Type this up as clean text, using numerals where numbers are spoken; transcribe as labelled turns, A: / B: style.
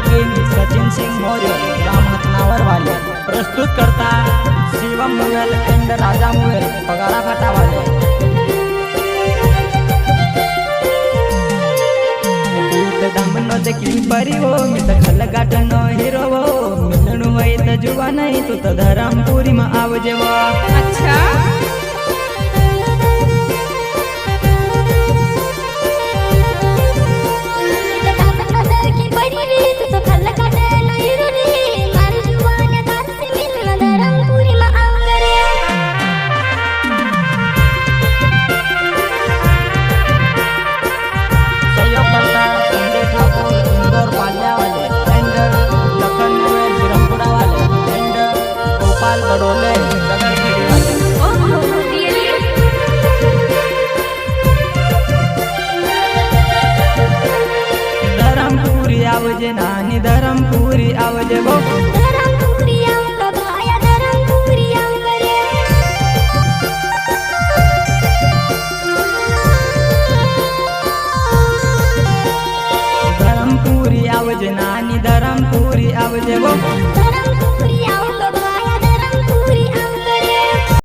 A: वकील सचिन सिंह मौर्य ग्राम हतनावर वाले प्रस्तुत करता शिवम मुयल एंड राजा मुयल पगारा फाटा वाले। दामनो देखी परी हो मी तो खलगाटनो हीरो हो मिलणु वही तो जुवा नहीं तू तो धरमपुरी में आवजे वो।
B: अच्छा
A: आवजे नानी धरमपुरी आवजे वो
B: धरमपुरी आऊंगा भाया धरमपुरी आऊंगा रे।
A: धरमपुरी आवजे नानी धरमपुरी आवजे वो।